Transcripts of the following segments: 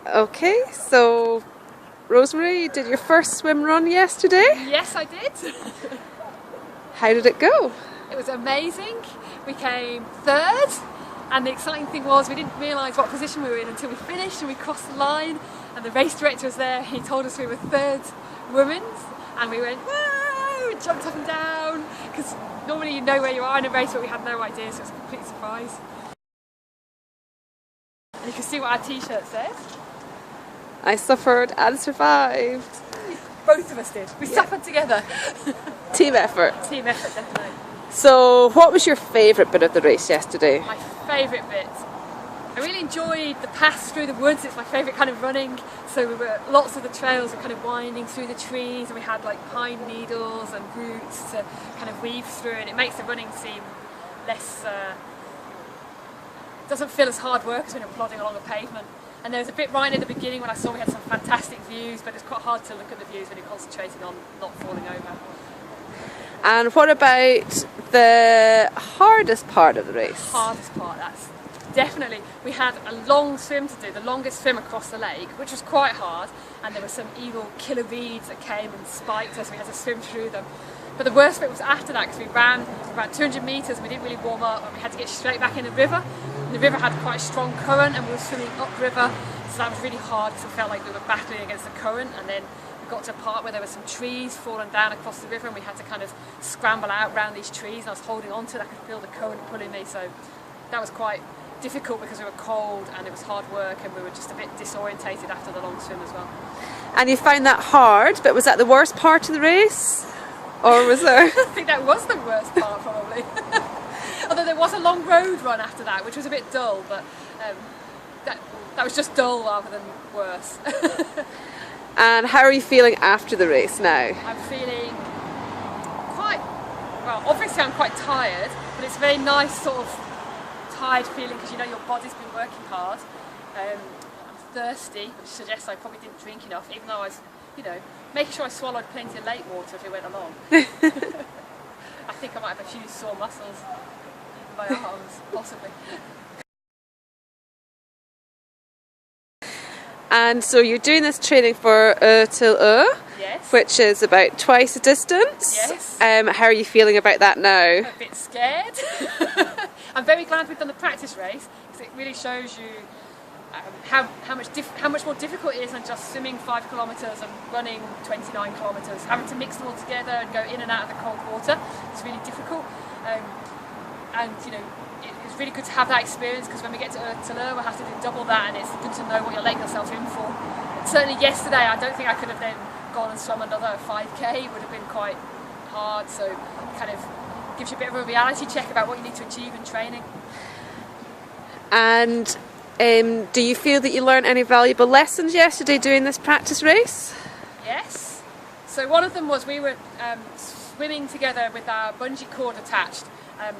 Okay, so Rosemary, you did your first swim run yesterday. Yes, I did. How did it go? It was amazing. We came third, and the exciting thing was we didn't realise what position we were in until we finished and we crossed the line, and the race director was there. He told us we were third women, and we went, whoa, and jumped up and down, because normally you know where you are in a race, but we had no idea, so it was a complete surprise. And you can see what our t-shirt says. I suffered and survived. Both of us did. We suffered together. Team effort. Team effort, definitely. So, what was your favourite bit of the race yesterday? My favourite bit. I really enjoyed the pass through the woods. It's my favourite kind of running. So lots of the trails were kind of winding through the trees, and we had like pine needles and roots to kind of weave through, and it makes the running seem less. Doesn't feel as hard work as when you're plodding along a pavement. And there was a bit right near the beginning when I saw we had some fantastic views, but it's quite hard to look at the views when you're concentrating on not falling over. And what about the hardest part of the race? Hardest part, that's definitely. We had a long swim to do, the longest swim across the lake, which was quite hard, and there were some evil killer weeds that came and spiked us, we had to swim through them. But the worst bit was after that, because we ran about 200 metres and we didn't really warm up, and we had to get straight back in the river. And the river had quite a strong current, and we were swimming upriver, so that was really hard because it felt like we were battling against the current. And then we got to a part where there were some trees falling down across the river, and we had to kind of scramble out around these trees, and I was holding on to it. I could feel the current pulling me, so that was quite difficult because we were cold and it was hard work, and we were just a bit disorientated after the long swim as well. And you found that hard, but was that the worst part of the race? Or was there? I think that was the worst part, probably. Although there was a long road run after that, which was a bit dull, but that was just dull rather than worse. And how are you feeling after the race now? I'm feeling quite, well, obviously I'm quite tired, but it's a very nice sort of tired feeling because you know your body's been working hard. I'm thirsty, which suggests I probably didn't drink enough, even though I was, making sure I swallowed plenty of lake water as we went along. I think I might have a few sore muscles in my arms, possibly. And so you're doing this training for till Yes. which is about twice the distance. Yes. How are you feeling about that now? I'm a bit scared. I'm very glad we've done the practice race because it really shows you how much more difficult it is than just swimming 5 kilometres and running 29 kilometres. Having to mix them all together and go in and out of the cold water is really difficult. It's really good to have that experience because when we get to we'll have to do double that, and it's good to know what you're letting yourself in for. And certainly yesterday, I don't think I could have then gone and swum another 5k. It would have been quite hard, so it kind of gives you a bit of a reality check about what you need to achieve in training. And do you feel that you learned any valuable lessons yesterday doing this practice race? Yes. So one of them was we were swimming together with our bungee cord attached, and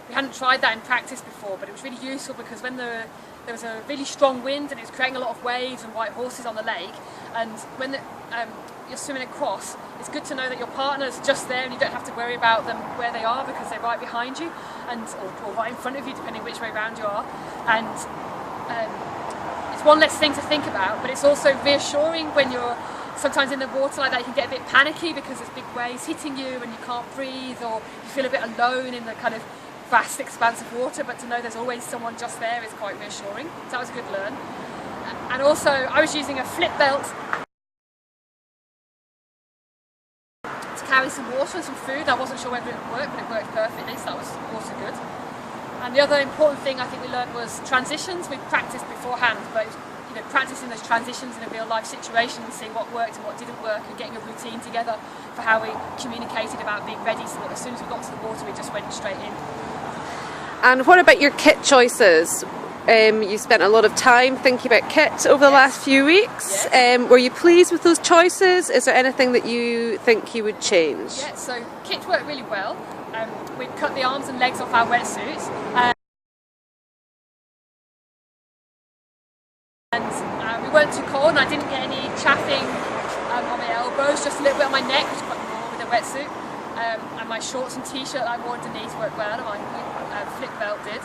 we hadn't tried that in practice before, but it was really useful because when there was a really strong wind and it was creating a lot of waves and white horses on the lake, and when you're swimming across, it's good to know that your partner's just there and you don't have to worry about them where they are because they're right behind you or right in front of you, depending which way round you are. And it's one less thing to think about, but it's also reassuring when you're sometimes in the water like that. You can get a bit panicky because there's big waves hitting you and you can't breathe, or you feel a bit alone in the kind of vast expanse of water, but to know there's always someone just there is quite reassuring. So that was a good learn. And also I was using a flip belt to carry some water and some food. I wasn't sure whether it would work, but it worked perfectly, so that was also good. And the other important thing I think we learned was transitions. We practiced beforehand, but practicing those transitions in a real life situation and seeing what worked and what didn't work, and getting a routine together for how we communicated about being ready, so that as soon as we got to the water we just went straight in. And what about your kit choices? You spent a lot of time thinking about kit over the last few weeks. Yes. Were you pleased with those choices? Is there anything that you think you would change? Yeah, so kit worked really well. We cut the arms and legs off our wetsuits. And we weren't too cold, and I didn't get any chaffing on my elbows, just a little bit on my neck, which is quite normal with a wetsuit. And my shorts and t-shirt I wore underneath worked well, and my flip belt did.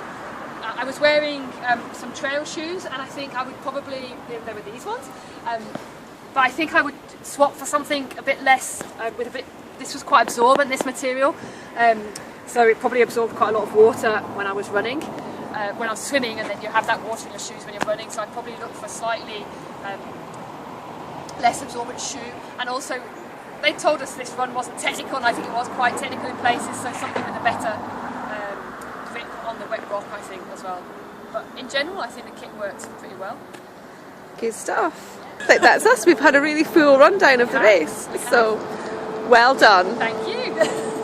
I was wearing some trail shoes, and I think I would probably, they were these ones, but I think I would swap for something a bit less, this was quite absorbent, this material, so it probably absorbed quite a lot of water when I was running, when I was swimming, and then you have that water in your shoes when you're running, so I'd probably look for slightly less absorbent shoe. And also they told us this run wasn't technical, and I think it was quite technical in places, so something with a better grip on the wet rock, I think, as well. But in general, I think the kit works pretty well. Good stuff. I think that's us. We've had a really full rundown of the race, so well done. Thank you.